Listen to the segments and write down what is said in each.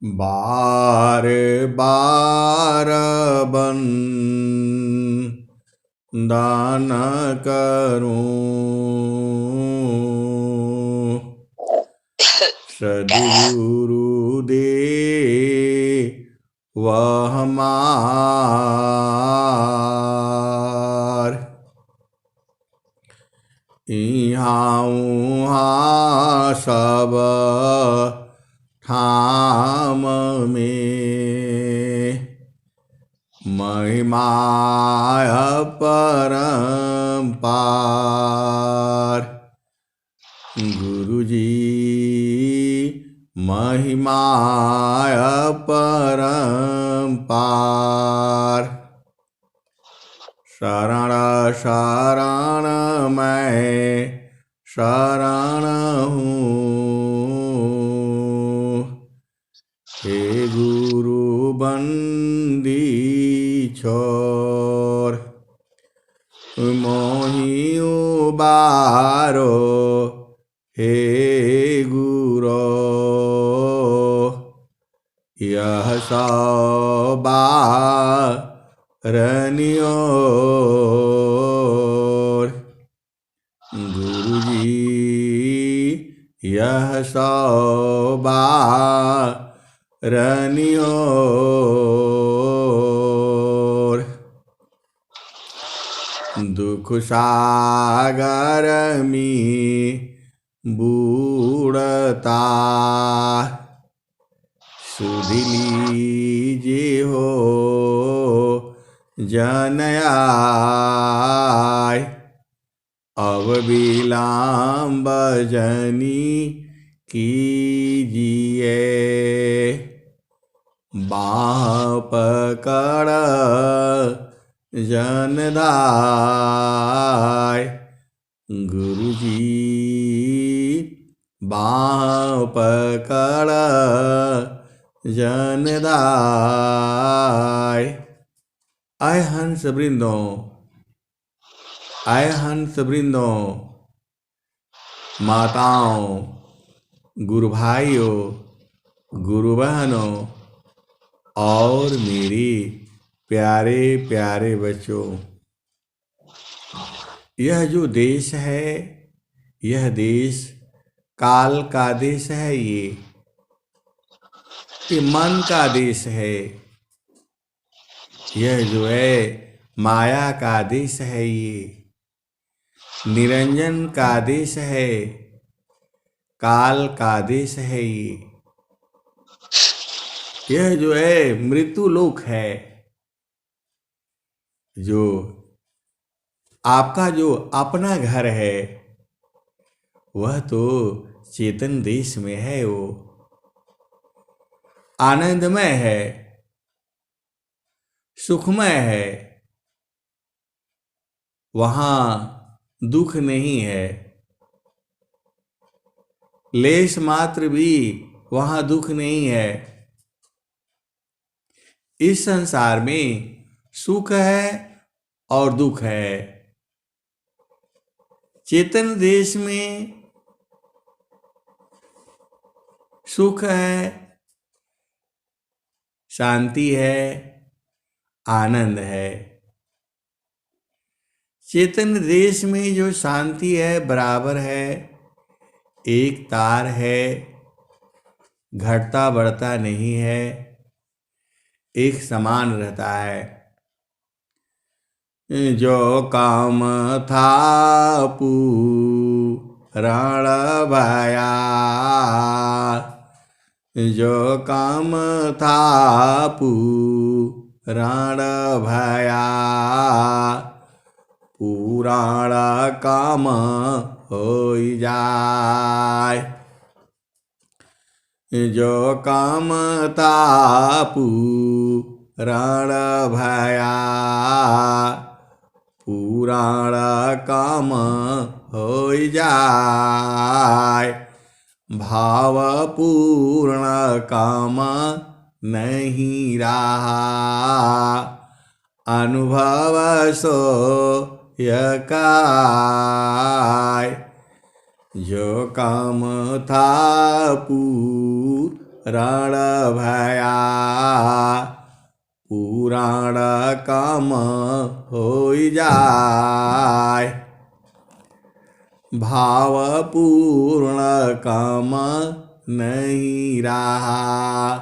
बार बार बन दान करूं, सद्गुरु दे वह मार। इहाँ उहाँ सब ठाम में महिमा अपरंपार। गुरुजी महिमा अपरंपार। शरण शरण मैं शरण हूँ, हे गुरु बंदी छोर। मोहि उबारो हे गुरो, यह सौ बारनियोर। गुरुजी यह सौ बारनियोर। दुख सागर में बूढ़ता सुध लीजिए हो जनयाय। अब विलंब जनी कीजिए, बाँह पकड़ जनदाय। गुरुजी बाँह पकड़ जनदाय। आए हंस वृंदों, आए हंस वृंदों, माताओं, गुरु भाइयों, गुरु बहनों और मेरी प्यारे प्यारे बच्चों, यह जो देश है, यह देश काल का देश है। ये मन का देश है। यह जो है माया का देश है, ये निरंजन का देश है, काल का देश है। यह जो है मृत्यु लोक है। जो आपका जो अपना घर है वह तो चेतन देश में है, वो आनंदमय है, सुखमय है। वहाँ दुख नहीं है, लेश मात्र भी वहाँ दुख नहीं है। इस संसार में सुख है और दुख है। चेतन देश में सुख है, शांति है, आनंद है। चेतन देश में जो शांति है बराबर है, एक तार है, घटता बढ़ता नहीं है, एक समान रहता है। जो काम था पूरण भया, जो काम था पूरण भया, पुराण काम होई जाय। जो काम था पुराण भया, पुराण काम होई जाय। भाव पूर्ण काम नहीं रहा, अनुभव सो यकाय। जो काम था पूर्ण रण भया पुराण काम होई जाय। भाव पूर्ण काम नहीं रहा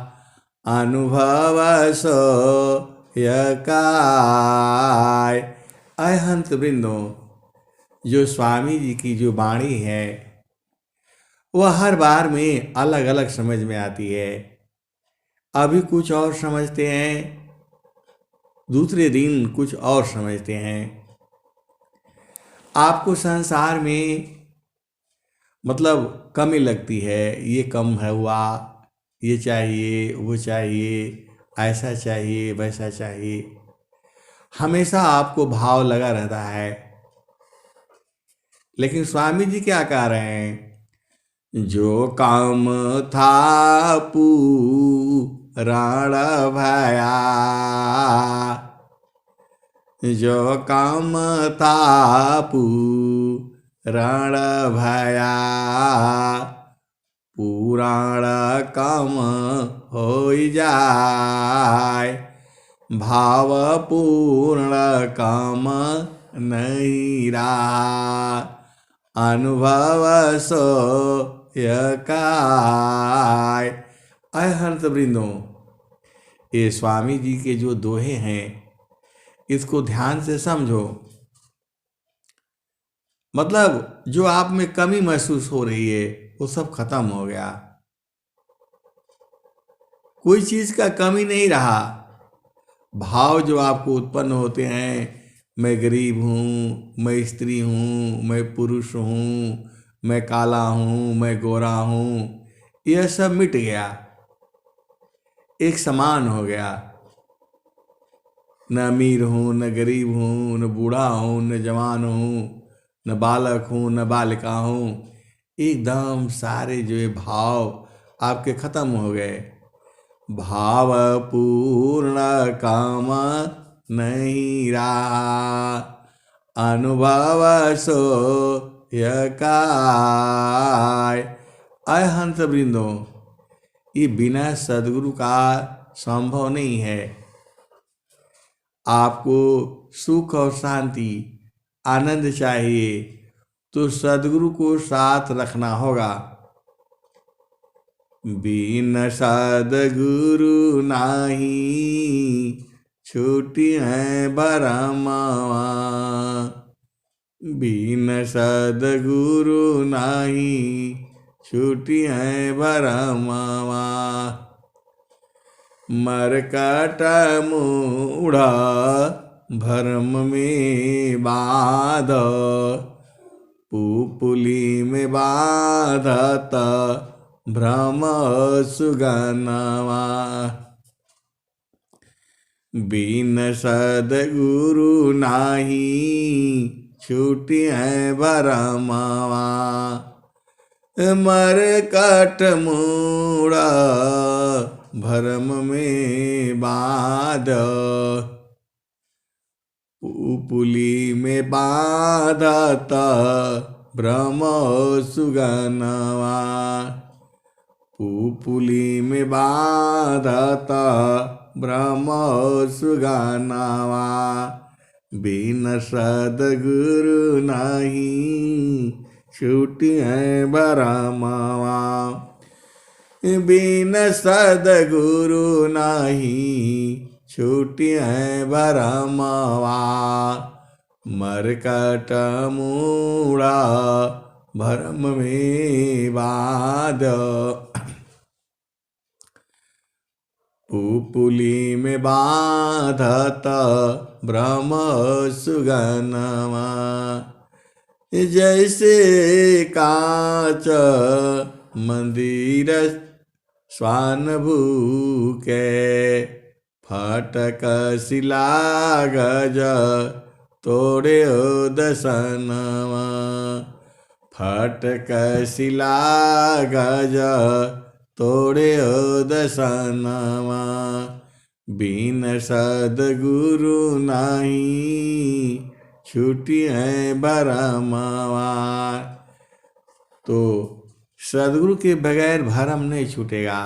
अनुभव सो यकाय। अय हंस वृंदो, जो स्वामी जी की जो वाणी है वह हर बार में अलग अलग समझ में आती है। अभी कुछ और समझते हैं, दूसरे दिन कुछ और समझते हैं। आपको संसार में मतलब कमी लगती है, ये कम है हुआ, ये चाहिए वो चाहिए, ऐसा चाहिए वैसा चाहिए, हमेशा आपको भाव लगा रहता है। लेकिन स्वामी जी क्या कह रहे हैं, जो काम था पुराण भया, जो काम था पुराण भया पुराण काम होई जाय। भाव पूर्ण काम नहीं रहा अनुभव सो यकाय। अय हंस वृंदो, ये स्वामी जी के जो दोहे हैं इसको ध्यान से समझो। मतलब जो आप में कमी महसूस हो रही है वो सब खत्म हो गया, कोई चीज का कमी नहीं रहा। भाव जो आपको उत्पन्न होते हैं, मैं गरीब हूँ, मैं स्त्री हूँ, मैं पुरुष हूँ, मैं काला हूँ, मैं गोरा हूँ, यह सब मिट गया, एक समान हो गया। न अमीर हूँ, न गरीब हूँ, न बूढ़ा हूँ, न जवान हूँ, न बालक हूँ, न बालिका हूँ, एकदम सारे जो ये भाव आपके खत्म हो गए। भाव पूर्ण काम नहीं रहा अनुभव सो यकाय। अय हंस वृंदो, ये बिना सदगुरु का संभव नहीं है। आपको सुख और शांति आनंद चाहिए तो सदगुरु को साथ रखना होगा। बिन सदगुरु नाही छूटी है बरमावा, बिन सदगुरु नाही छूटी है बरमावा। मरकट मूढ़ा भरम में बाध, पुपुली में बाधत भ्रम सुगनवा। बिन सदगुरु नाही छूटी है भरमवा, मरकट मूढ़ा भरम में बाध, पुपुली में बाधत भ्रम सुगनवा। पुपुली में बाधत भ्रम सुगनवा। बिन सदगुरु नहीं छूटी है भरमवा, बिन सदगुरु नहीं छूटी है भरमवा। मरकट मूढ़ा भरम में बाध, पुपुली में बाधत भ्रम सुगनवा। जैसे कांच मंदिर स्वान भूके, फटक शिला गज तोड़े दसनवा। फटक शिला गज तोड़े दसनवा। बिन सदगुरु नहीं छूटी है भरमवा। तो सदगुरु के बगैर भरम नहीं छूटेगा।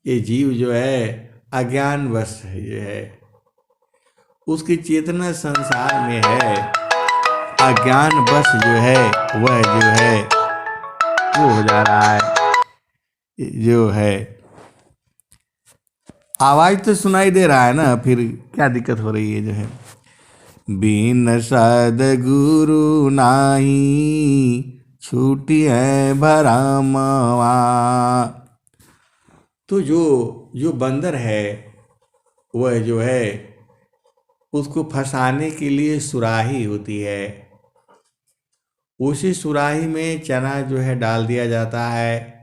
ये जीव जो है अज्ञानवश है, उसकी चेतना संसार में है, अज्ञानवश जो है वह जो है वो हो जा रहा है, जो है आवाज तो सुनाई दे रहा है ना, फिर क्या दिक्कत हो रही है जो है। बिन सद्गुरु नाही छूटी है भरमवा। तो जो जो बंदर है वह जो है उसको फंसाने के लिए सुराही होती है, उसी सुराही में चना जो है डाल दिया जाता है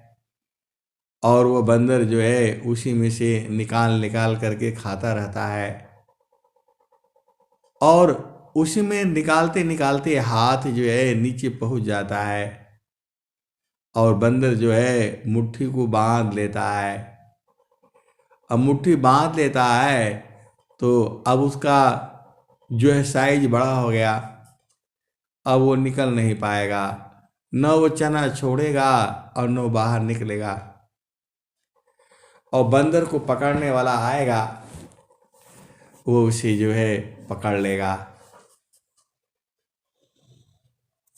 और वह बंदर जो है उसी में से निकाल निकाल करके खाता रहता है, और उसी में निकालते निकालते हाथ जो है नीचे पहुंच जाता है और बंदर जो है मुट्ठी को बांध लेता है। अब मुट्ठी बांध लेता है तो अब उसका जो है साइज बड़ा हो गया, अब वो निकल नहीं पाएगा, न वो चना छोड़ेगा और न बाहर निकलेगा, और बंदर को पकड़ने वाला आएगा वो उसे जो है पकड़ लेगा।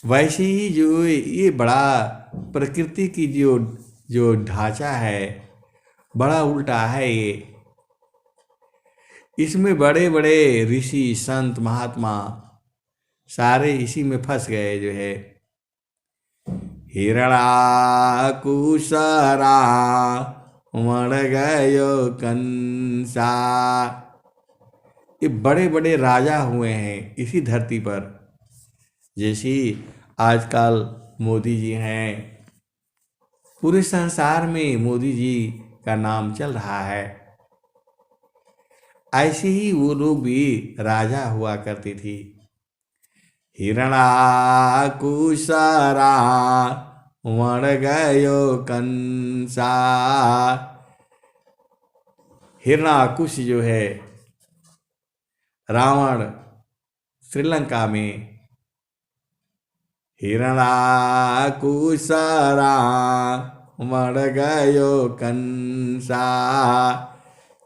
वैसे ही जो ये बड़ा प्रकृति की जो जो ढांचा है बड़ा उल्टा है ये। इसमें बड़े बड़े ऋषि संत महात्मा सारे इसी में फंस गए जो है। हिरणाकुशरा मर गयो कंसा, ये बड़े बड़े राजा हुए हैं इसी धरती पर। जैसे आजकल मोदी जी हैं, पूरे संसार में मोदी जी का नाम चल रहा है, ऐसे ही वो लोग भी राजा हुआ करती थी। हिरणाकुशरा मर गयो कंसा। हिरणाकुश जो है रावण श्रीलंका में, हिरणाकुशरा मर गयो कंसा।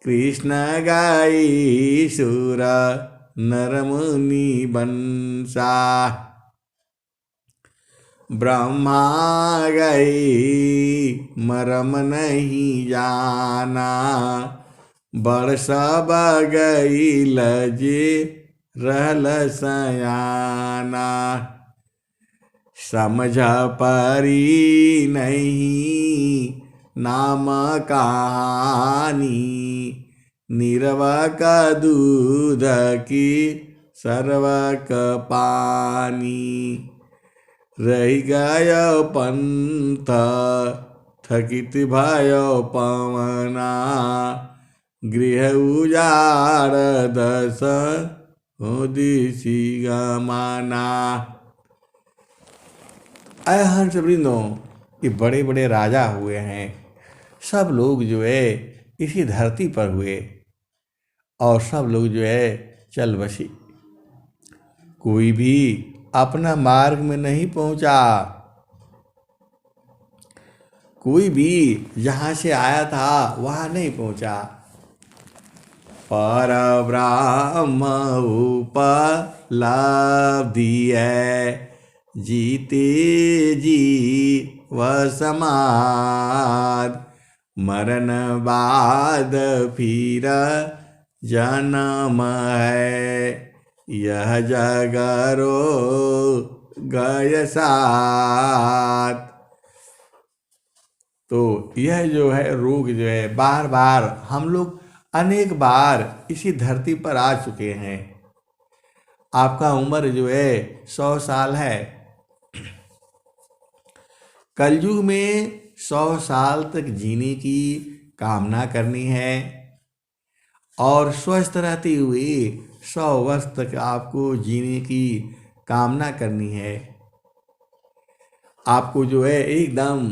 कृष्ण गाई सुर नर मुनि बंसा। ब्रह्मा गई मरम नहीं जाना, बड़ सब गई लजे रहल सयाना। समझ परी नहीं नाम कहानी, निरवक दूध की सर्वक पानी। रही गयो पंथ थकित भयो पवना, गृह उजाड़ दस दिशी गमाना। अय हंस वृंदों, ये बड़े बड़े राजा हुए हैं, सब लोग जो है इसी धरती पर हुए और सब लोग जो है चल बसी। कोई भी अपना मार्ग में नहीं पहुंचा, कोई भी जहाँ से आया था वहाँ नहीं पहुंचा। पर ब्रह्म उपलब्धि है, जीते जी वह समाध। मरण बाद फिर जन्म है, यह जगरो गय साथ। तो यह जो है रोग जो है बार बार हम लोग अनेक बार इसी धरती पर आ चुके हैं। आपका उम्र जो है 100 साल है, कलयुग में 100 साल तक जीने की कामना करनी है और स्वस्थ रहते हुए 100 वर्ष तक आपको जीने की कामना करनी है। आपको जो है एकदम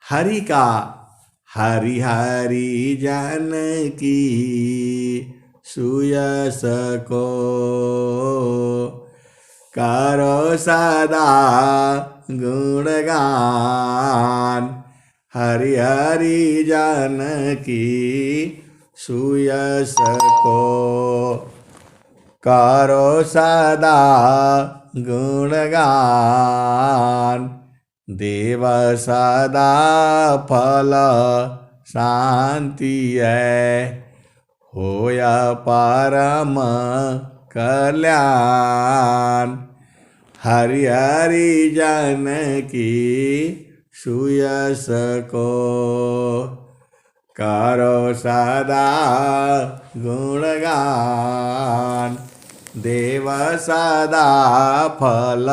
हरि का हरि हरि जन की सुयस को करो सदा गुणगान। हरि हरि जानकी सुयस को करो सदा गुणगान देव सदा फल शांति है होया परम कल्याण हरि हरि जानकी सुयस को करो सदा गुणगान देव सदा फल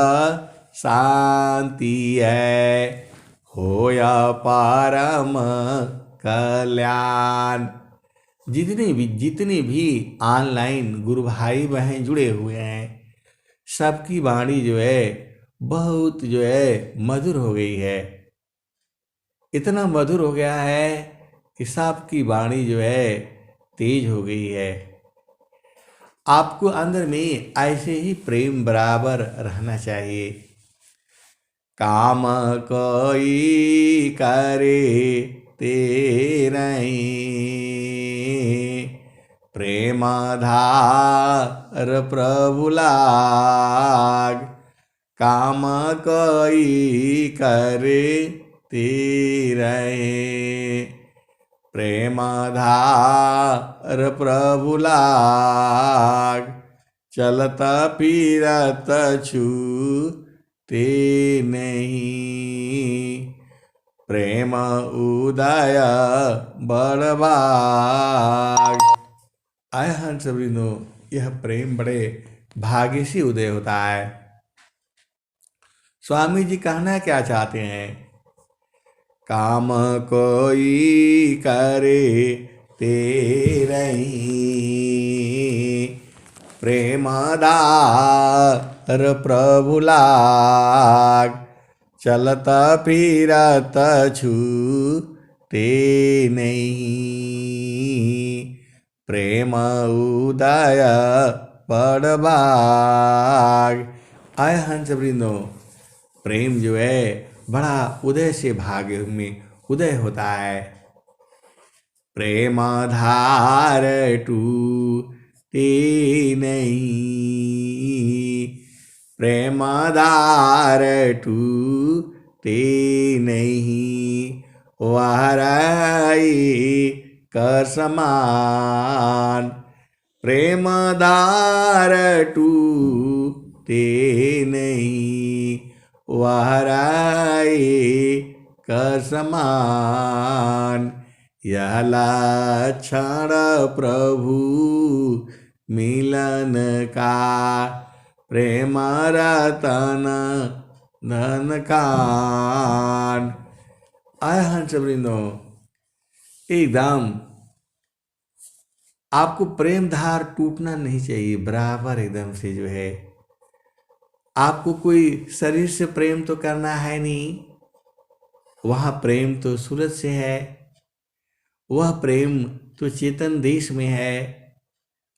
शांति है होया परम कल्याण। जितने भी ऑनलाइन गुरु भाई बहन जुड़े हुए हैं, सबकी वाणी जो है बहुत जो है मधुर हो गई है। इतना मधुर हो गया है कि सबकी वाणी जो है तेज हो गई है। आपको अंदर में ऐसे ही प्रेम बराबर रहना चाहिए। काम कोई करे तेरही प्रेम धार प्रभु लाग काम कोई करे तेरही प्रेम धार प्रभु लाग चलत फिरत छूते नहीं प्रेम उदय बड़भाग। आय हंस वृंदो, यह प्रेम बड़े भाग्य से उदय होता है। स्वामी जी कहना क्या चाहते हैं? काम कोई करे तेरही प्रेम दार प्रभु लाग चलत फिरत छूते नहीं प्रेम उदय बड़भाग। आय हंस वृंदो, प्रेम जो है बड़ा उदय से भाग्य में उदय होता है। प्रेम धार टूटे नहीं प्रेम धार टूटे नहीं वाराई कर समान प्रेम धार टूटे नहीं वाराई कर समान। यह लक्षण प्रभु मिलन का प्रेम रतन धन कान। आय हंस वृंदो, एकदम आपको प्रेम धार टूटना नहीं चाहिए, बराबर एकदम से जो है। आपको कोई शरीर से प्रेम तो करना है नहीं, वह प्रेम तो सूरज से है, वह प्रेम तो चेतन देश में है,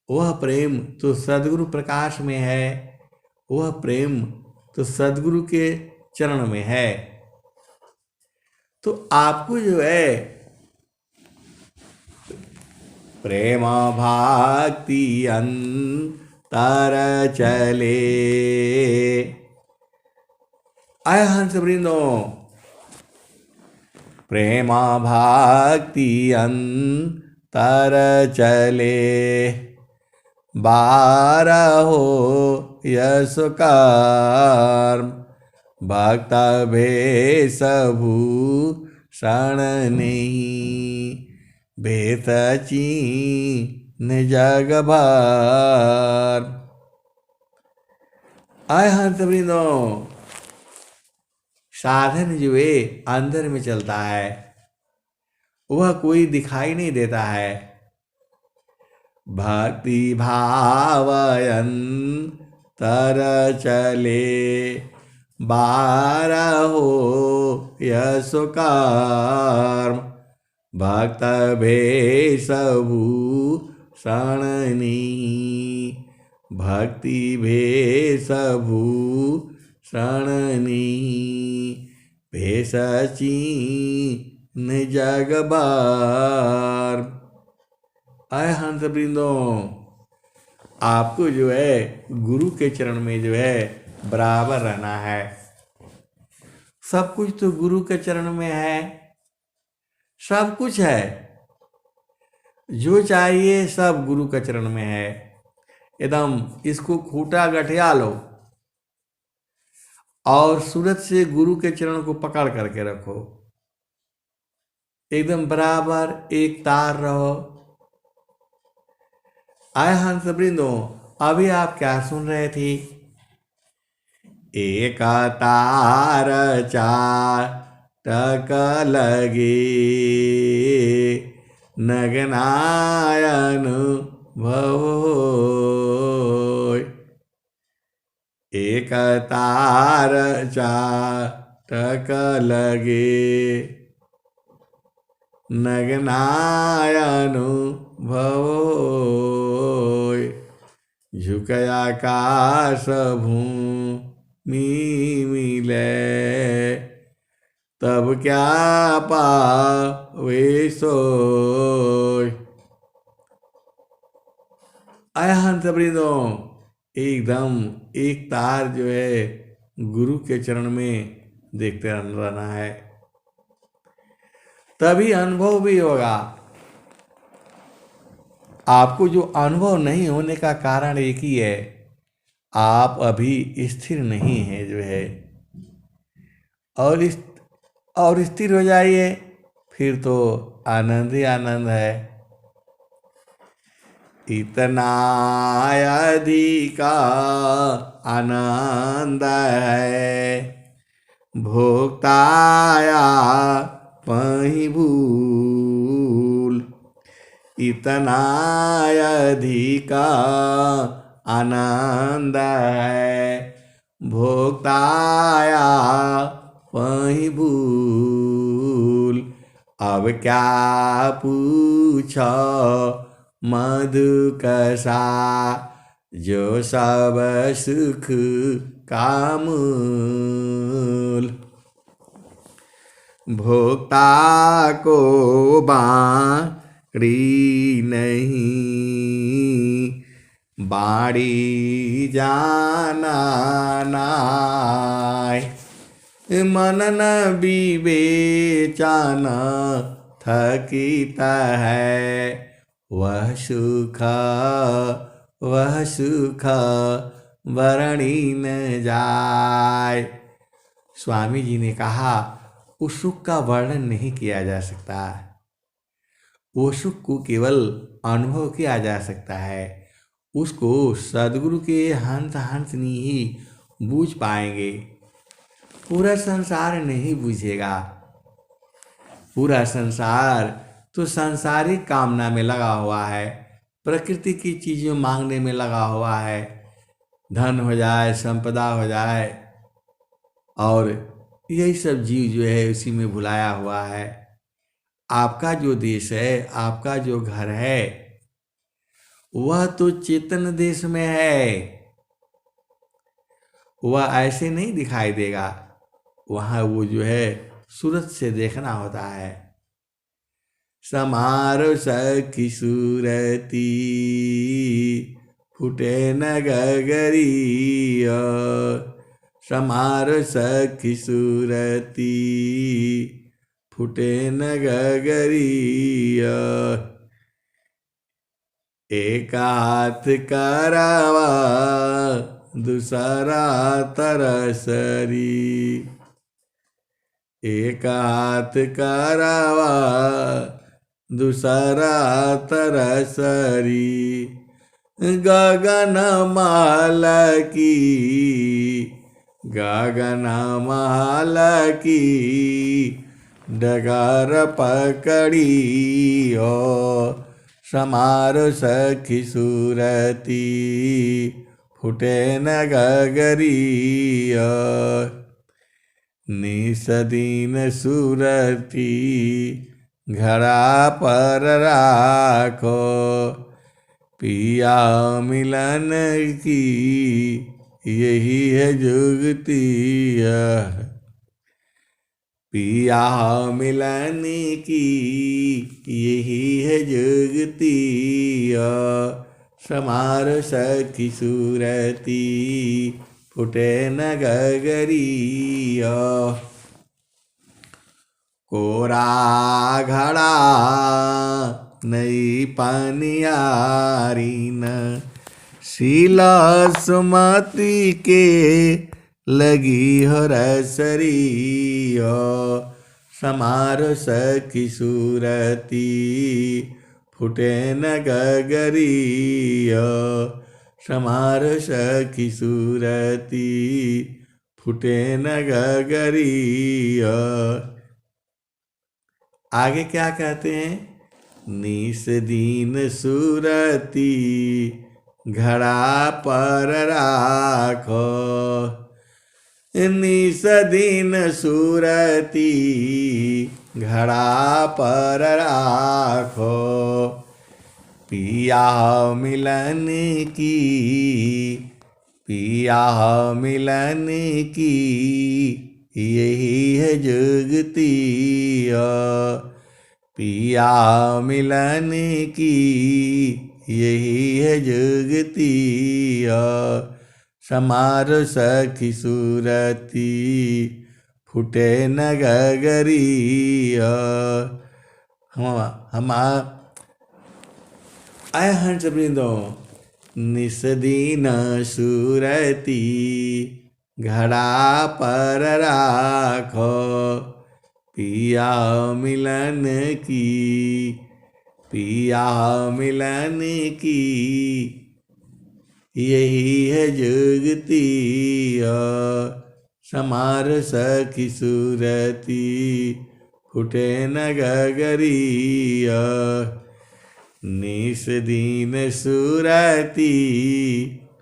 वह प्रेम तो सद्गुरु प्रकाश में है, वह प्रेम तो सद्गुरु के चरण में है। तो आपको जो है प्रेम भक्ति अंतर चले। आय हंस वृंदो, प्रेम भक्ति अंतर चले बारहो यश कर्म भक्त भेष भूषण नहीं भेष चीन जग भर। आय हंस वृंदो, साधन जो है अंदर में चलता है, वह कोई दिखाई नहीं देता है। भक्ति भावयन तर चले बारहो यश कर्म भक्त भेष भूषण नहीं भक्ति भेष भूषण नहीं भेष चीन निज बार। आय हंस वृंदों, आपको जो है गुरु के चरण में जो है बराबर रहना है। सब कुछ तो गुरु के चरण में है, सब कुछ है, जो चाहिए सब गुरु के चरण में है। एकदम इसको खूंटा गठिया लो और सूरत से गुरु के चरण को पकड़ करके रखो, एकदम बराबर एक तार रहो। आय हंस वृंदों, अभी आप क्या सुन रहे थे? एक तार चाटक लगे, नगनायन भवोय। एक तार चाटक लगे, नगनायन भवोय। झुक आकाश भूमि मिले, तब क्या पावे सोय। आय हंस वृंदों, एकदम एक तार जो है गुरु के चरण में देखते रहना है, तभी अनुभव भी होगा। आपको जो अनुभव नहीं होने का कारण एक ही है, आप अभी स्थिर नहीं है जो है। और स्थिर हो जाइए, फिर तो आनंद ही आनंद है। इतना अधिका आनंद है, भोक्ताया पही भूल। इतना अधिका आनंद है, भोक्ताया पही भूल। अब क्या पूछो मधु कसा, जो सब सुख का मूल। भोक्ता को बाँड़ी नहीं, बाड़ी जाना नाय। मनन विवेचन थकित है, वह सुख वर्णी न जाय। स्वामी जी ने कहा, उस सुख का वर्णन नहीं किया जा सकता, वो सुख को केवल अनुभव किया जा सकता है। उसको सदगुरु के हंस हंसनी ही बूझ पाएंगे, पूरा संसार नहीं बूझेगा। पूरा संसार तो सांसारिक कामना में लगा हुआ है, प्रकृति की चीज़ों मांगने में लगा हुआ है। धन हो जाए, संपदा हो जाए, और यही सब जीव जो है उसी में भुलाया हुआ है। आपका जो देश है, आपका जो घर है, वह तो चेतन देश में है, वह ऐसे नहीं दिखाई देगा। वहाँ वो जो है सूरत से देखना होता है। समारो सखी सूरती, फूटे न गगरिया। समारो सखी सूरती, फूटे न गगरिया। एक हाथ करावा, दूसरा तरसरी। एक हाथ करावा, दूसरा तरसरी। गगन माल की, गगन माल की, डगर पकड़ी हो। समारो सखी सूरती, फूटे न गगरिया। निसदीन सूरती, घड़ा पर राखो। पिया मिलन की, यही है जुगती। पिया मिलन की यही है जुगती, समार सखी सूरती फुटे न गगरी। कोरा घड़ा नई पनियारी न, शीला सुमति के लगी हो रसरी। समार सखी सूरती फुटे न गगरी, समार सखी सूरती फुटे न गगरी। आगे क्या कहते हैं? निस दीन सूरती घड़ा पर राखो, निस दीन सूरती घड़ा पर राखो। पिया मिलन की, पिया मिलन की यही है जुगती, पिया मिलन की यही है जुगती। समार सखी सूरती फुटे न गगरी। हम आय हंस वृंदो, निस दीन सूरती घड़ा पर राखो, पिया मिलन की, पिया मिलन की यही है जुगती। समार सखी सूरती फुटे न गगरी। निस दीन सूरती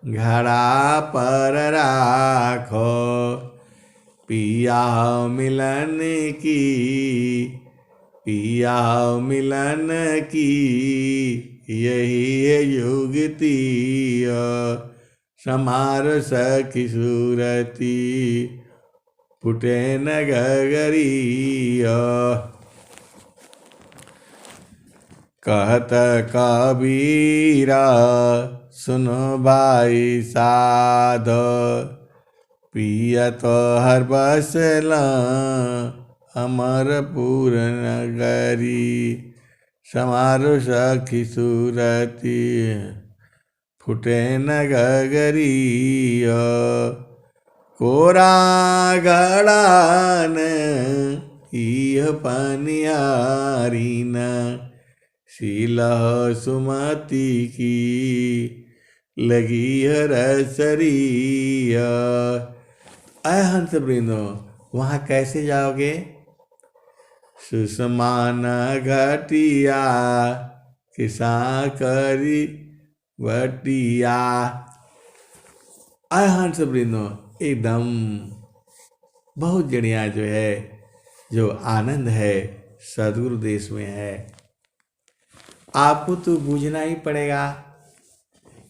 घड़ा पर राखो, पिया मिलन की, पिया मिलन की यही है युगती। समार सखी सूरती फुटे न गगरी। कहत कबीरा सुनो भाई साध, पियत हर बसला अमरपुर नगरी। समार सखी सूरती फुटे न गगरी। कोरा घड़ान इह पनियारी न, शीला सुमति की लगी है रसरी। अय हंस वृंदो, वहाँ कैसे जाओगे? सुषमान घटिया किसा करी वटिया। अय हंस वृंदो, एकदम बहुत जड़िया जो है, जो आनंद है सदगुरु देश में है। आपको तो बूझना ही पड़ेगा,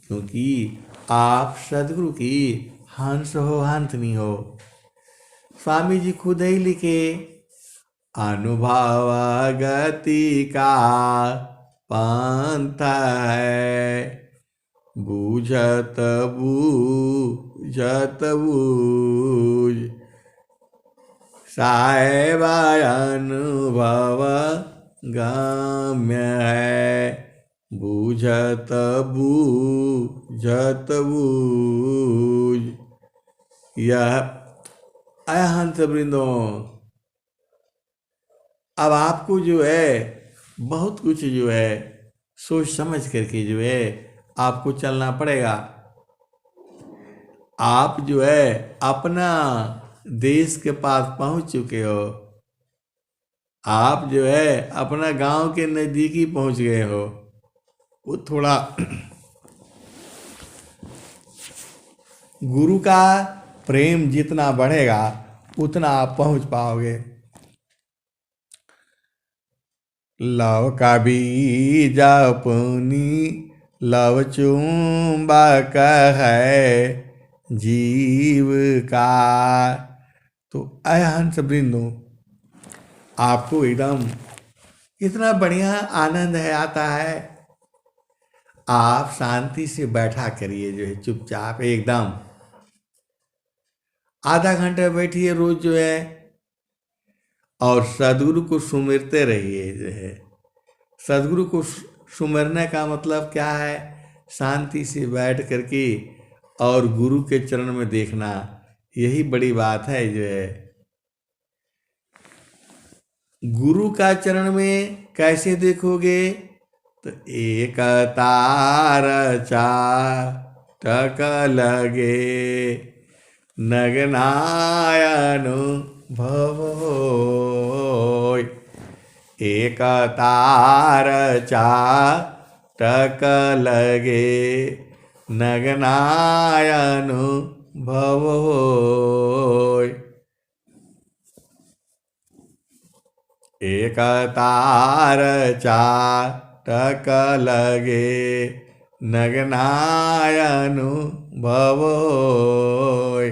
क्योंकि आप सदगुरु की हंस हो, हंसनी हो। स्वामी जी खुद ही लिखे, अनुभव गति का पंथ है, बूझत बूझत बूझ। साहेबा अनुभव गम्य है, बूझत बूझत बूझ। यह हंस वृंदो, अब आपको जो है बहुत कुछ जो है सोच समझ करके जो है आपको चलना पड़ेगा। आप जो है अपना देश के पास पहुंच चुके हो, आप जो है अपना गांव के नजदीकी पहुंच गए हो। वो थोड़ा गुरु का प्रेम जितना बढ़ेगा उतना आप पहुंच पाओगे। लव का बीज अपनी लव चुंबक है जीव का। तो अय हंस वृंदो, आपको एकदम इतना बढ़िया आनंद है आता है। आप शांति से बैठा करिए जो है, चुपचाप एकदम आधा घंटा बैठिए रोज जो है, और सदगुरु को सुमिरते रहिए जो है। सदगुरु को सुमिरने का मतलब क्या है? शांति से बैठ करके और गुरु के चरण में देखना, यही बड़ी बात है जो है। गुरु का चरण में कैसे देखोगे? तो एक तार चाटक लगे, नगनायनु भव होय। एक तार चाटक लगे, नगनायनु भव होय। एक तार चाटक लगे, नगनायनु भव होय।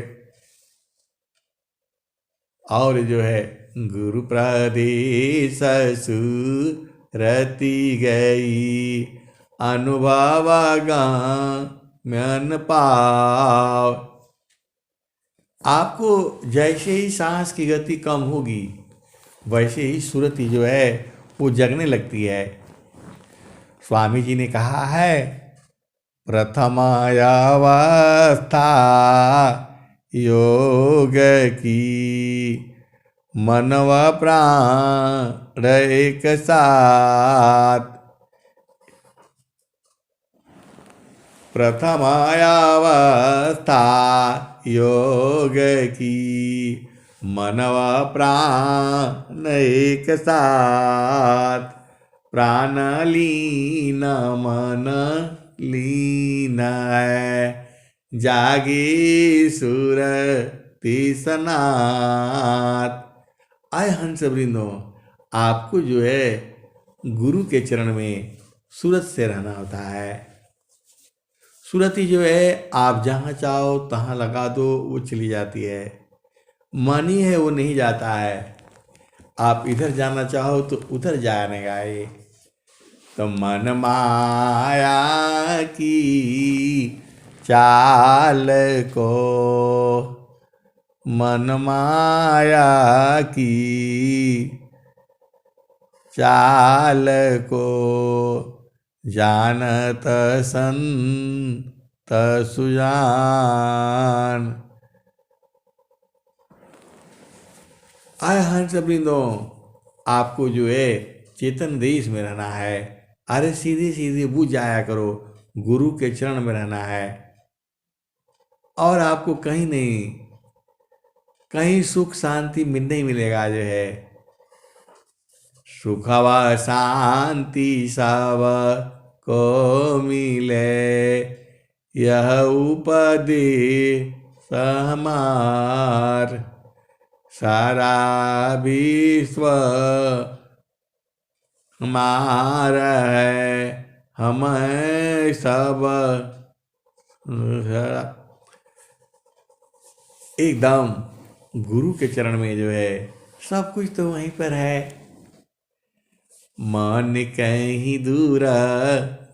और जो है गुरु प्रदेश सुरति गई, अनुभव गम्यन पाव। आपको जैसे ही सांस की गति कम होगी, वैसे ही सुरति जो है वो जगने लगती है। स्वामी जी ने कहा है, प्रथम अवस्था योग की, मन व प्राण एक साथ। प्रथम अवस्था योग की, मन व प्राण एक साथ। प्राण लीन मन लीन है, जागे सुरति सनात। आए हंस वृंदो, आपको जो है गुरु के चरण में सूरत से रहना होता है। सुरति जो है आप जहाँ चाहो तहाँ लगा दो, वो चली जाती है। मन ही है वो नहीं जाता है। आप इधर जाना चाहो तो उधर जाने गाए। तो मन माया की चाल को, मन माया की चाल को, जानत संत सुजान। आय हंस वृंदो, आपको जो है चेतन देश में रहना है। अरे सीधे सीधे बुझ जाया करो, गुरु के चरण में रहना है। और आपको कहीं नहीं, कहीं सुख शांति नहीं मिलेगा जो है। सुख व शांति सब को मिले, यह उपदेश हमार। सारा विश्व हमारा है, हम सब एकदम गुरु के चरण में जो है सब कुछ तो वहीं पर है। मन कहीं दूर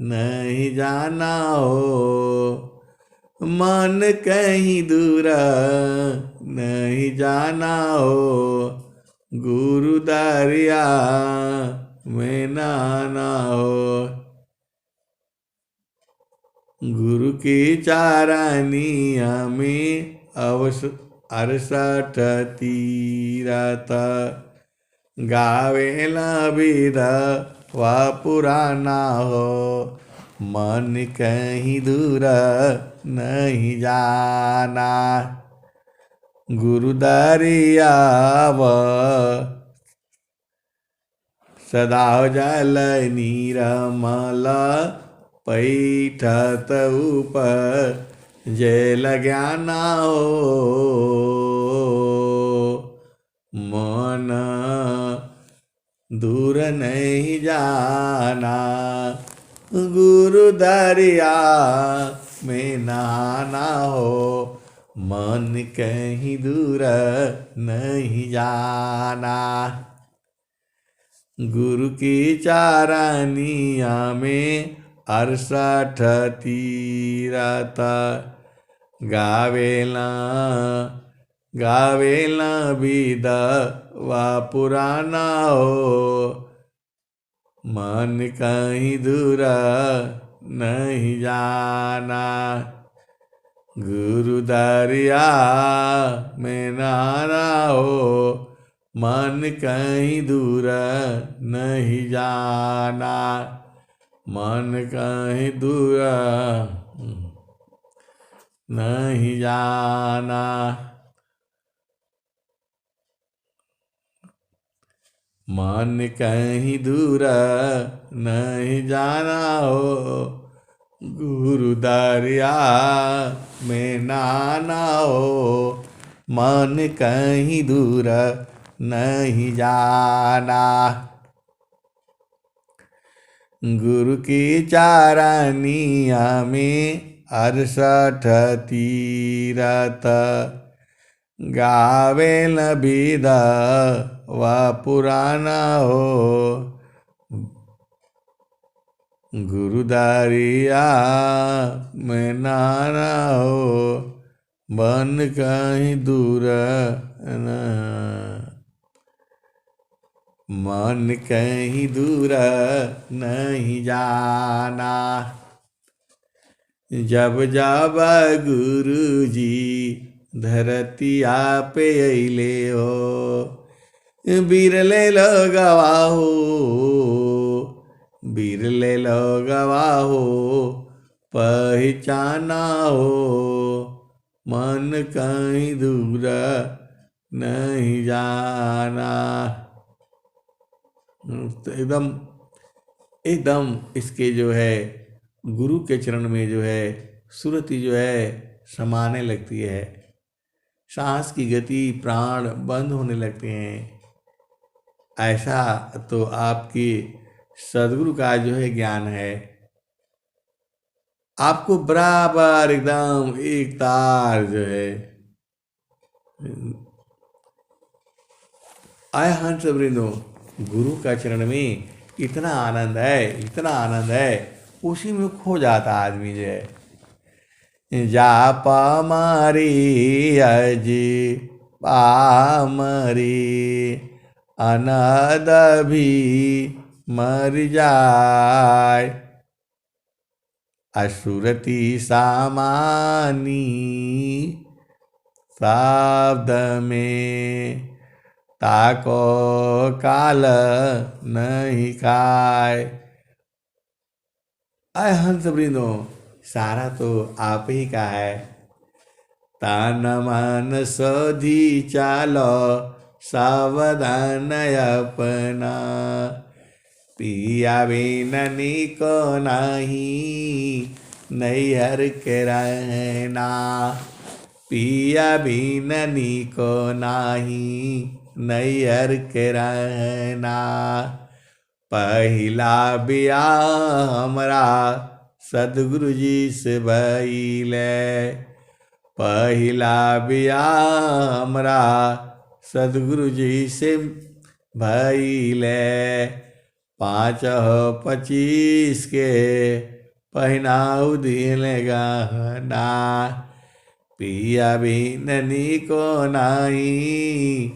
नहीं जाना हो, मन कहीं दूर नहीं जाना हो, गुरु दरिया में नहाना हो। गुरु की चारनिया में अरसठ तीरथ, गावेला विध व पुराना हो। मन कहीं दूर नहीं जाना, गुरु दरिया व सदा जल नीरमल, पैठत ऊपर जल ज्ञाना हो। मन दूर नहीं जाना, गुरु दरिया में नहाना हो। मन कहीं दूर नहीं जाना। गुरु की चारानिया में 68 तीरथ गावेला गावेला विद वा पुराना हो, मन कहीं दूर नहीं जाना। गुरु दरिया में नहाना हो, मन कहीं दूर नहीं जाना, मन कहीं दूर नहीं जाना। मन कहीं दूर नहीं जाना हो, गुरु दरिया में नहाना हो, मन कहीं दूर नहीं जाना। गुरु की चारानिया में 68 तीरथ गावेल विद वा पुराना हो, गुरु दरिया में नहाना हो, मन कहीं दूर मन कहीं दूर नहीं जाना। जब जब गुरु जी धरतिया पे अइले हो, बिरले लगवा हो, बिरले लगवा हो, पहचाना हो, मन कहीं दूर नहीं जाना। तो एकदम एकदम इसके जो है गुरु के चरण में जो है सुरति जो है समाने लगती है, सांस की गति प्राण बंद होने लगते हैं। ऐसा तो आपकी सदगुरु का जो है ज्ञान है, आपको बराबर एकदम एक तार जो है। आय हंस वृंदो, गुरु का चरण में इतना आनंद है, इतना आनंद है, उसी में खो जाता आदमी जो है। जापा मारी अजी पामरी अनाद भी मर जाय, असुरति सामानी शब्द में ताको काल नहीं खाए। आय हंस वृंदो, सारा तो आप ही का है। तन मन सोधी चालो सावधान अपना, पिया बिननी को नहीं नैहर के रहना, पिया बिननी को नहीं नैहर के रहना। पहला ब्याह हमरा सदगुरु जी से भइले, पहला ब्याह हमरा सदगुरु जी से भइले। 5-25 के पहनाऊ दिले गहना, पिया बिननी को नहीं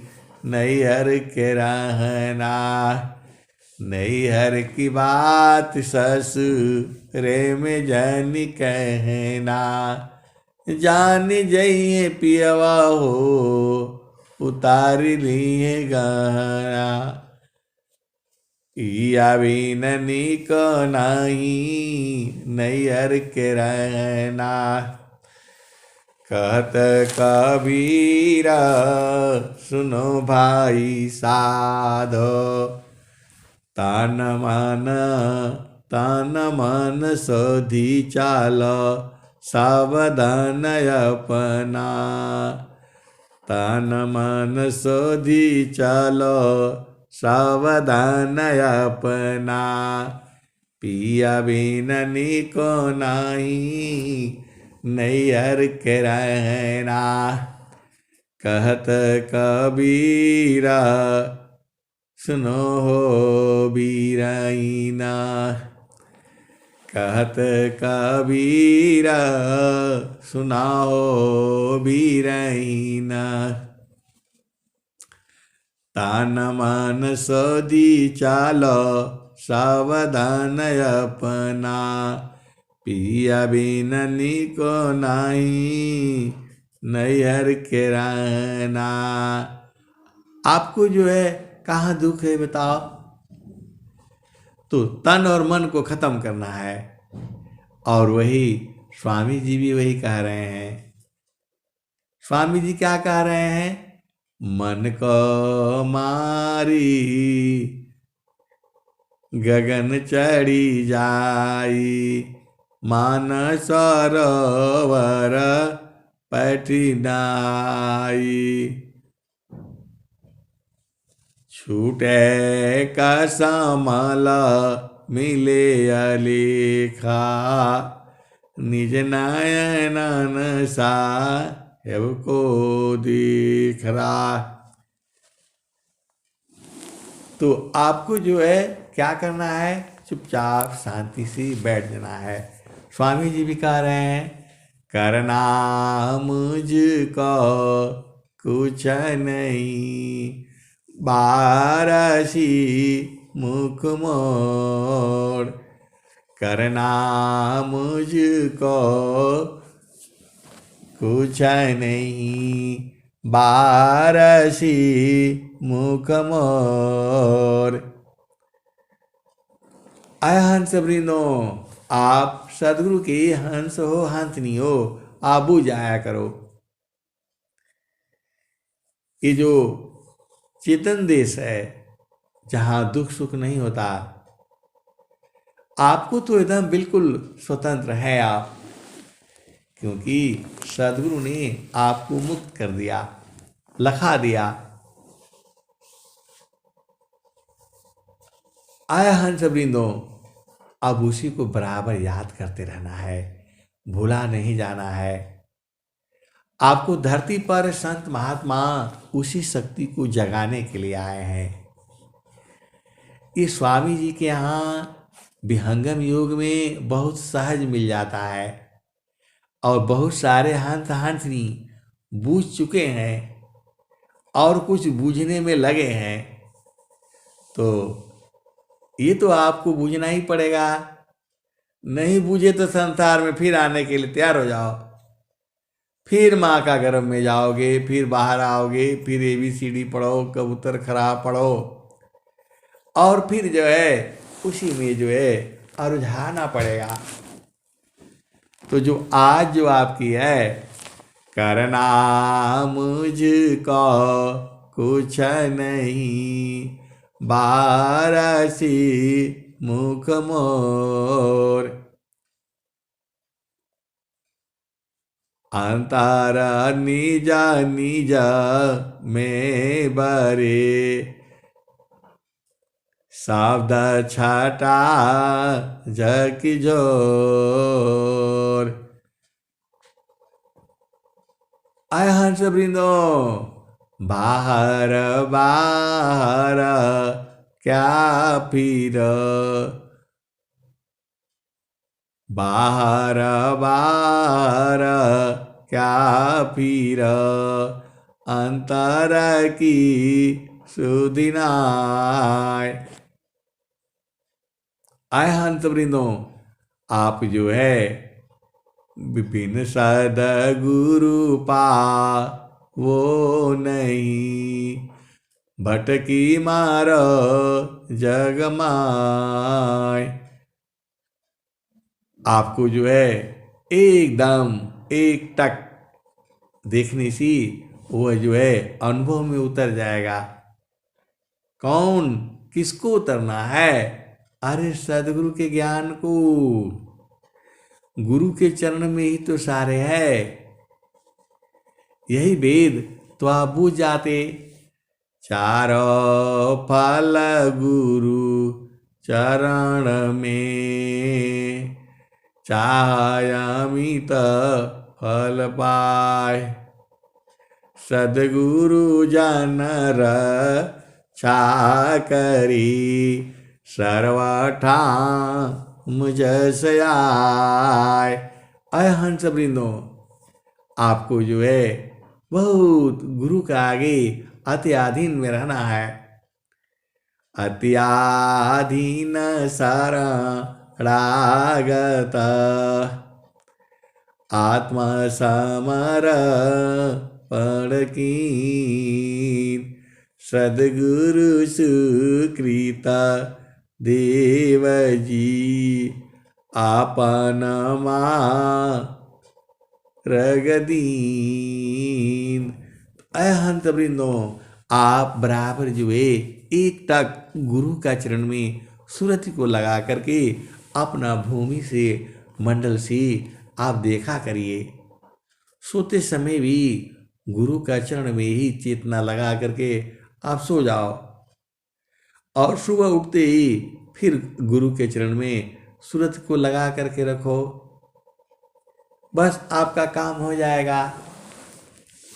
नैहर के रहना। नैहर की बात ससुरे में जन कहना, जान जाइए पियवा हो उतार लिए गहना। पिया बिननी को नहीं नैहर के रहना। कहत कबीरा सुनो भाई साधो, तन मन सोधी चालो सावधान अपना। तन मन सोधी चालो सावधान अपना, पिया बिननी को नहीं नैहर के रहना। कहत कबीरा सुनो हो बीराइना, कहत कबीरा सुनाओ बीराइना। तान मन सोधी चालो सावधान अपना, पिया बिन निको नहीं नैहर के रहना। आपको जो है कहाँ दुख है बताओ? तो तन और मन को खत्म करना है, और वही स्वामी जी भी वही कह रहे हैं। स्वामी जी क्या कह रहे हैं? मन को मारी गगन चढ़ी जाई, मान सरोवर पैठी नाई। छूटे कसमल मिले अलेखा, निज नयनन साहेब को दिख रहा। तो आपको जो है क्या करना है? चुपचाप शांति से बैठ जाना है। स्वामी जी भी कह रहे हैं, करना मुझको कुछ नहीं, बारसी मुख मोड़। करना मुझको कुछ नहीं, बारसी मुख मोर। आय हंस वृंदो, आप सदगुरु के हंस हो, हंसनी हो, आप बुझ जाया करो। ये जो चेतन देश है जहाँ दुख सुख नहीं होता, आपको तो एकदम बिल्कुल स्वतंत्र है आप, क्योंकि सदगुरु ने आपको मुक्त कर दिया, लखा दिया। आया हंस वृंदो, अब उसी को बराबर याद करते रहना है, भूला नहीं जाना है। आपको धरती पर संत महात्मा उसी शक्ति को जगाने के लिए आए हैं। ये स्वामी जी के यहाँ विहंगम योग में बहुत सहज मिल जाता है, और बहुत सारे हंस हंसनी बूझ चुके हैं और कुछ बूझने में लगे हैं। तो ये तो आपको बूझना ही पड़ेगा, नहीं बूझे तो संसार में फिर आने के लिए तैयार हो जाओ। फिर माँ का गर्भ में जाओगे, फिर बाहर आओगे, फिर ABCD पढ़ो, कबूतर खराब पढ़ो, और फिर जो है उसी में जो है रुझाना पड़ेगा। तो जो आज जो आपकी है, करना मुझको कुछ नहीं, बारसी मुख मोर। अंतर निज निज में बरे, शब्द छटा जग जोर। आय हंस वृंदो, बाहर बाहर क्या फिर, बाहर बाहर क्या फिर, अंतर की सुधिनाय। आय हंस वृंदो, आप जो है विपिन सदगुरु पा वो नहीं, भटकी मारो जगमाय। आपको जो है एकदम एक टक देखने से वह जो है अनुभव में उतर जाएगा। कौन, किसको उतरना है? अरे सदगुरु के ज्ञान को, गुरु के चरण में ही तो सारे है। यही वेद तो आप बूझ जाते। चारों फल गुरु चरण में, चाहमित फल पाए। सदगुरु जन चाकरी सर्वठा मुझस आय। अय हंस वृंदो, आपको जो है बहुत गुरु का आगे अत्याधीन में रहना है। अत्याधीन शरणागत आत्मसमर्पण कीन। सद्गुरु सुकृत देव जी आपन रगदीन। अहंत वृंदों, आप बराबर जो है एक टक गुरु का चरण में सुरति को लगा करके अपना भूमि से मंडल से आप देखा करिए। सोते समय भी गुरु का चरण में ही चेतना लगा करके आप सो जाओ और सुबह उठते ही फिर गुरु के चरण में सुरत को लगा करके रखो। बस आपका काम हो जाएगा।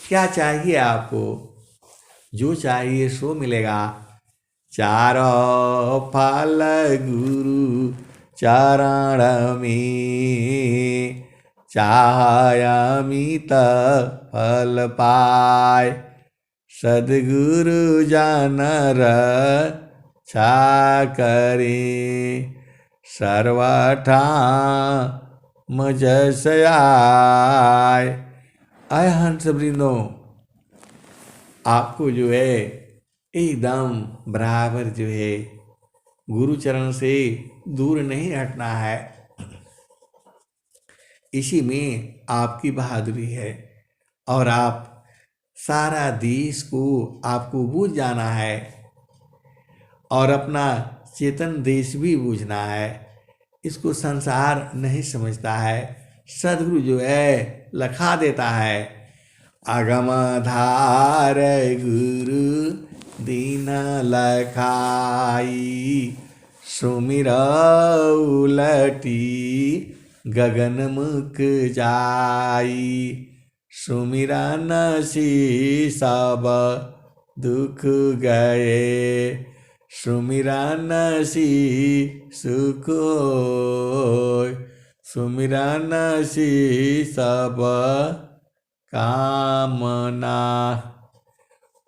क्या चाहिए आपको? जो चाहिए सो मिलेगा। चारों फल गुरु चरण में चाहमित फल पाए। सद्गुरु जानर छा करे सर्वठा मुझस आय। आय हंस वृंदों, आपको जो है एकदम बराबर जो है गुरु चरण से दूर नहीं हटना है। इसी में आपकी बहादुरी है और आप सारा देश को आपको बूझ जाना है और अपना चेतन देश भी बूझना है। इसको संसार नहीं समझता है। सद्गुरु जो है लखा देता है। अगम धार गुरु दीन लखाई सुमिर उलटी गगन मुख जाई। सुमिरन सी सब दुख गए सुमिरन सी सुख होय। सुमिरन सी सब कामना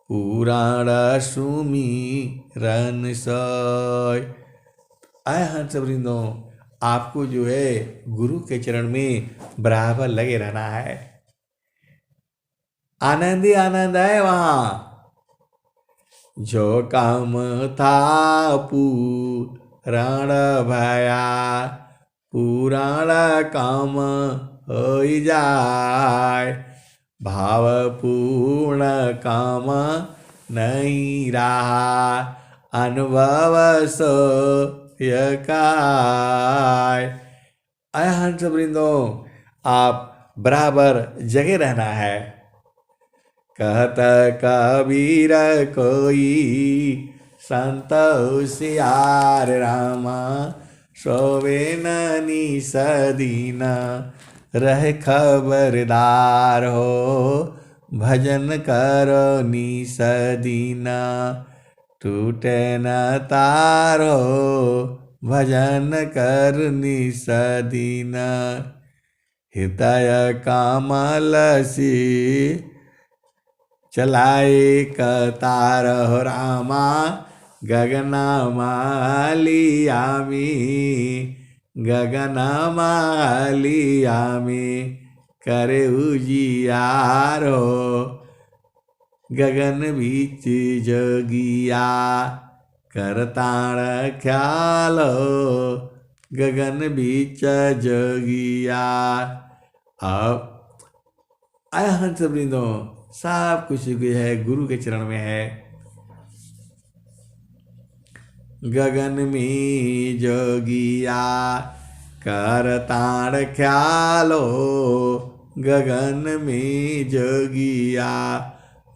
पुराण सुमिरन सय। आय हंस वृंदों, आपको जो है गुरु के चरण में बराबर लगे रहना है। आनंद ही आनंद है वहां। जो काम था पुराण भया पुराण काम हो जाए। भावपूर्ण काम नहीं रहा अनुभव सो यकाय। आय हंस वृंदों, आप बराबर जगे रहना है। कहत कबीर कोई संत होशियार रामा सोवे ननी सदीना रह खबरदार हो भजन करो निसदीना टूटे न तारो भजन कर निसदीना। हृदय कमल सी चलाए कतार हो रामा गगना मालिया में गगना मालिया में करे उजियारो गगन बीच जोगिया करताण ख्याल गगन बीच जोगिया। अब आय हंस वृंदों, सब कुछ है गुरु के चरण में है। गगन में जोगिया करताड़ ख्यालो गगन में जोगिया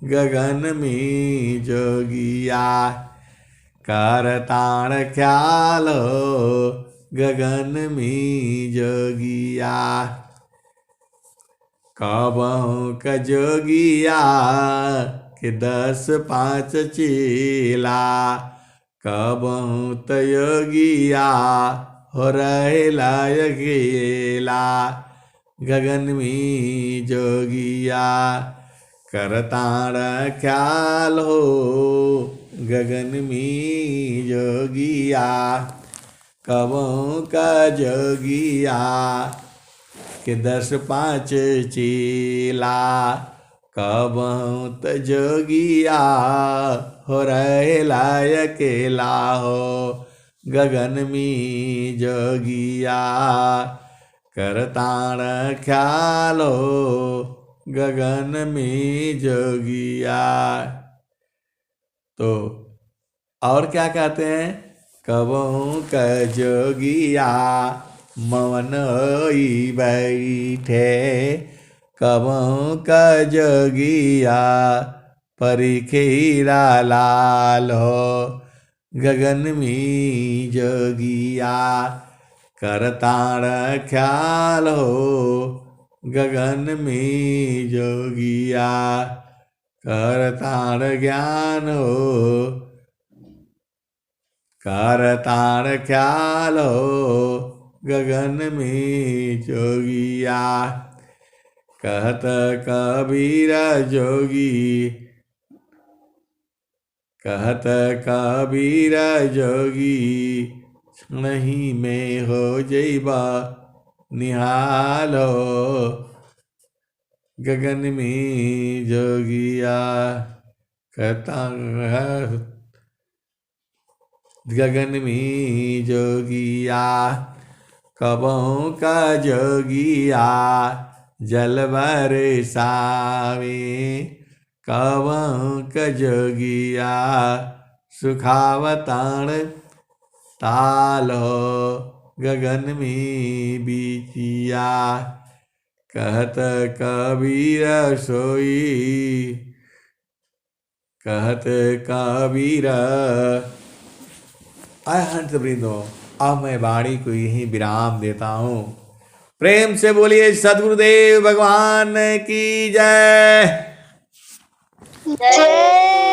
गगन में जोगिया करताड़ ख्यालो गगन में जोगिया। कबहू क जोगिया कि 10 5 चेला कबहू त योगिया हो रहेला अकेला गगन में जोगिया करताड़ ख्याल हो गगन में जोगिया कबों का जोगिया कि 10 5 चेला कबहू त जोगिया हो रहेला अकेला हो गगन में जोगिया करताड़ ख्याल हो गगन में जोगिया। तो और क्या कहते हैं? कबहू का जोगिया मवन होई बैठे कबहू का जोगिया परिखेरा लाल हो गगन में जोगिया करताड़ ख्याल हो गगन में जोगिया करताड़ ज्ञान हो करताड़ ख्याल हो गगन में जोगिया कहत कबीर जोगी कहत कबीर जोगी नहीं में हो जइबा निहालो गगन में जोगिया कहता गगन में जोगिया कबहू का जोगिया जल बरसावे कबहू का जोगिया सुखावताण ताल हो गगन में बीचिया कहत कबीर सोई कहत कबीर। हंस वृंदो अब मैं वाणी को यही विराम देता हूँ। प्रेम से बोलिए सद्गुरुदेव भगवान की जय। जय।